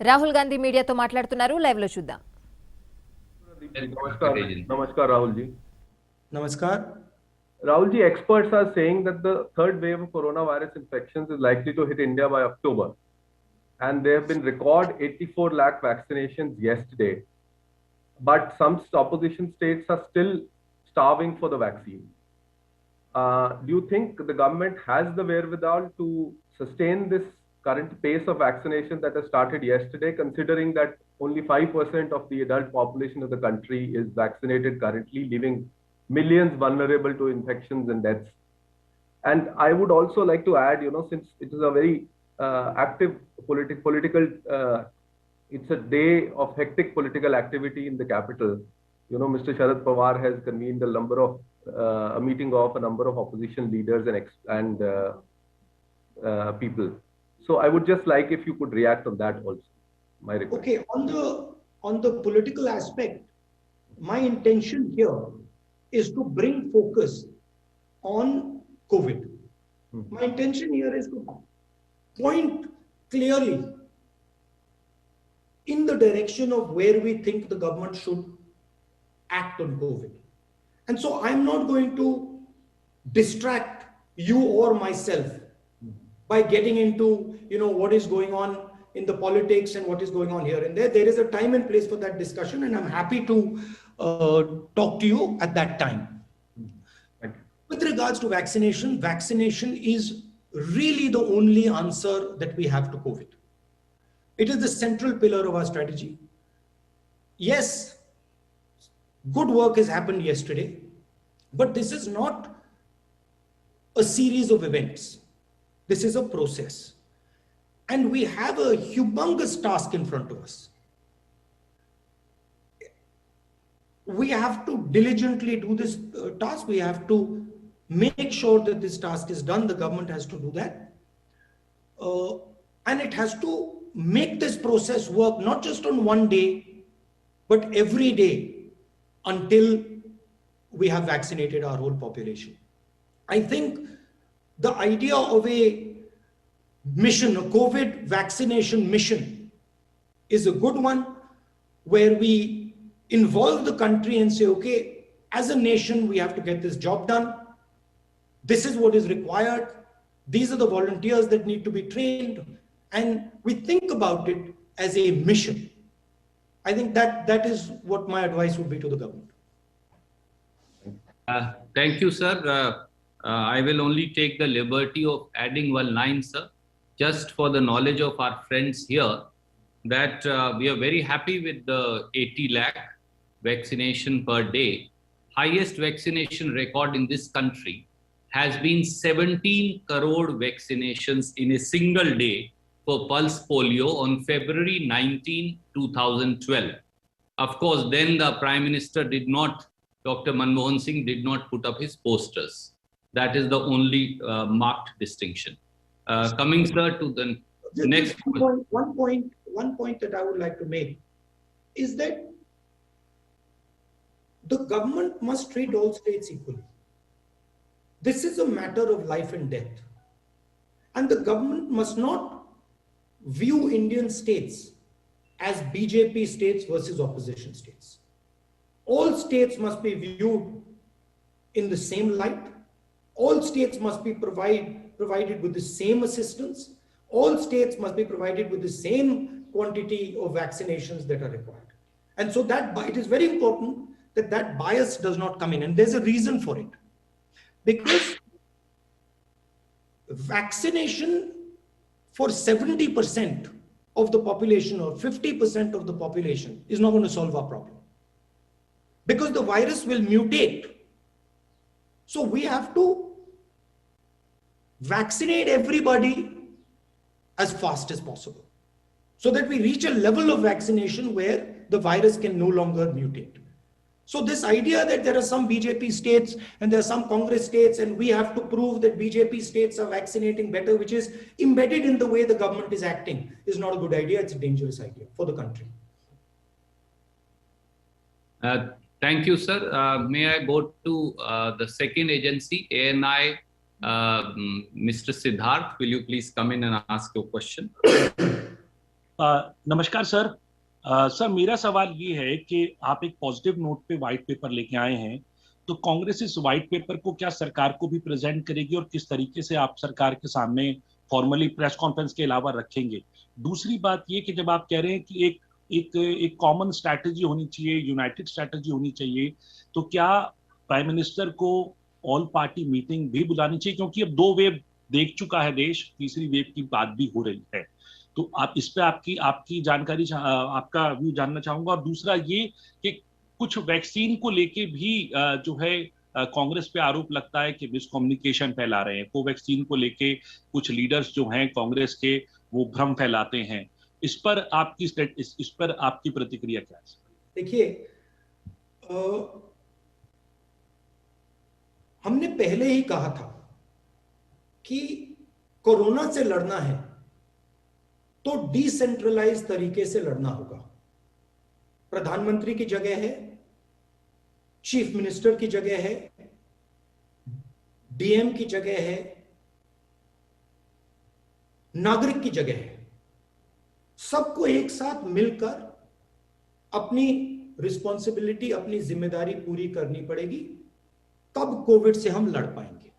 రాహుల్ గాంధీ మీడియాతో మాట్లాడుతున్నారు. లైవ్ లో చూద్దాం. Namaskar, Rahul ji. Namaskar. Rahul ji, experts are saying that the third wave of coronavirus infections is likely to hit India by October. And there have been record 84 lakh vaccinations yesterday. But some opposition states are still starving for the vaccine. Do you think the government has the wherewithal to sustain this current pace of vaccination that has started yesterday, considering that only 5% of the adult population of the country is vaccinated currently, leaving millions vulnerable to infections and deaths? And I would also like to add, since it is a very active political, it's a day of hectic political activity in the capital. Mr. Sharad Pawar has convened a meeting of a number of opposition leaders and people. So I would just like if you could react on that also. My request. Okay, on the political aspect, my intention here is to bring focus on COVID. My intention here is to point clearly in the direction of where we think the government should act on COVID. And so I'm not going to distract you or myself by getting into, what is going on in the politics and what is going on here and there. There is a time and place for that discussion, and I'm happy to talk to you at that time. With regards to vaccination, vaccination is really the only answer that we have to COVID. It is the central pillar of our strategy. Yes, good work has happened yesterday, but this is not a series of events. This is a process. And we have a humongous task in front of us. We have to diligently do this task. We have to make sure that this task is done. The government has to do that. And it has to make this process work not just on one day, but every day until we have vaccinated our whole population. I think the idea of a mission, a COVID vaccination mission, is a good one, where we involve the country and say, okay, as a nation, we have to get this job done. This is what is required. These are the volunteers that need to be trained. And we think about it as a mission. I think that is what my advice would be to the government. Thank you, sir. I will only take the liberty of adding one line, sir, just for the knowledge of our friends here, that we are very happy with the 80 lakh vaccination per day. Highest vaccination record in this country has been 17 crore vaccinations in a single day for pulse polio on February 19, 2012. Of course, then the Prime Minister Dr. Manmohan Singh did not put up his posters. That is the only marked distinction. Coming, sir, to the next one point that I would like to make is that the government must treat all states equally. This is a matter of life and death. And the government must not view Indian states as BJP states versus opposition states. All states must be viewed in the same light. All states must be provided with the same assistance. All states must be provided with the same quantity of vaccinations that are required. And so it is very important that bias does not come in. And there's a reason for it. Because vaccination for 70% of the population or 50% of the population is not going to solve our problem. Because the virus will mutate. So we have to vaccinate everybody as fast as possible, so that we reach a level of vaccination where the virus can no longer mutate. So this idea that there are some BJP states and there are some Congress states and we have to prove that BJP states are vaccinating better, which is embedded in the way the government is acting, is not a good idea. It's a dangerous idea for the country. Thank you, sir. May I go to the second agency, ANI? Mr. Siddharth, will you please come in and ask your question? नमस्कार sir. Sir मेरा सवाल ये है कि आप एक positive note पे white paper लेके आए हैं, तो कांग्रेस इस व्हाइट पेपर को क्या सरकार को भी प्रेजेंट करेगी और किस तरीके से आप सरकार के सामने फॉर्मली प्रेस कॉन्फ्रेंस के अलावा रखेंगे? दूसरी बात ये कि जब आप कह रहे हैं कि एक कॉमन स्ट्रैटेजी होनी चाहिए, यूनाइटेड स्ट्रैटेजी होनी चाहिए, तो क्या प्राइम मिनिस्टर को ऑल पार्टी मीटिंग भी बुलानी चाहिए? क्योंकि अब 2 वेव देख चुका है देश, तीसरी वेव की बात भी हो रही है। तो आप इस पे आपकी आपकी जानकारी आपका व्यू जानना चाहूंगा। और दूसरा ये कि कुछ वैक्सीन को लेके भी जो है कांग्रेस पे आरोप लगता है कि मिसकम्युनिकेशन फैला रहे हैं। कोवैक्सीन को लेके कुछ लीडर्स जो हैं कांग्रेस के, वो भ्रम फैलाते हैं। इस पर आपकी प्रतिक्रिया क्या है? देखिए, हमने पहले ही कहा था कि कोरोना से लड़ना है तो डिसेंट्रलाइज तरीके से लड़ना होगा। प्रधानमंत्री की जगह है, चीफ मिनिस्टर की जगह है, डीएम की जगह है, नागरिक की जगह है। सबको एक साथ मिलकर अपनी रिस्पॉन्सिबिलिटी, अपनी जिम्मेदारी पूरी करनी पड़ेगी, तब कोविड से हम लड़ पाएंगे।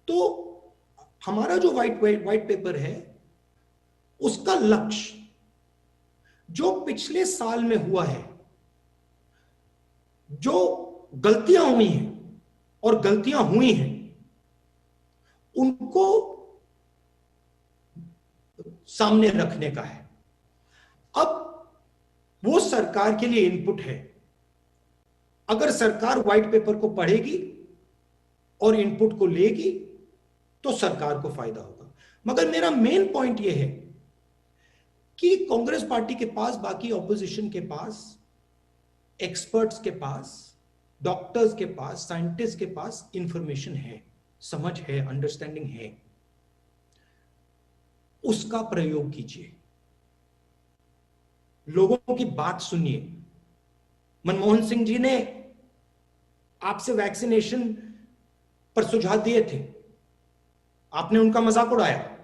तो हमारा जो व्हाइट पेपर है, उसका लक्ष्य जो पिछले साल में हुआ है, जो गलतियां हुई हैं और गलतियां हुई हैं, उनको सामने रखने का है। अब वो सरकार के लिए इनपुट है। अगर सरकार व्हाइट पेपर को पढ़ेगी और इनपुट को लेगी तो सरकार को फायदा होगा। मगर मेरा मेन पॉइंट यह है कि कांग्रेस पार्टी के पास, बाकी ऑपोजिशन के पास, एक्सपर्ट्स के पास, डॉक्टर्स के पास, साइंटिस्ट के पास इंफॉर्मेशन है, समझ है, अंडरस्टैंडिंग है। उसका प्रयोग कीजिए, लोगों की बात सुनिए। मनमोहन सिंह जी ने आपसे वैक्सीनेशन पर सुझाव दिए थे, आपने उनका मजाक उड़ाया।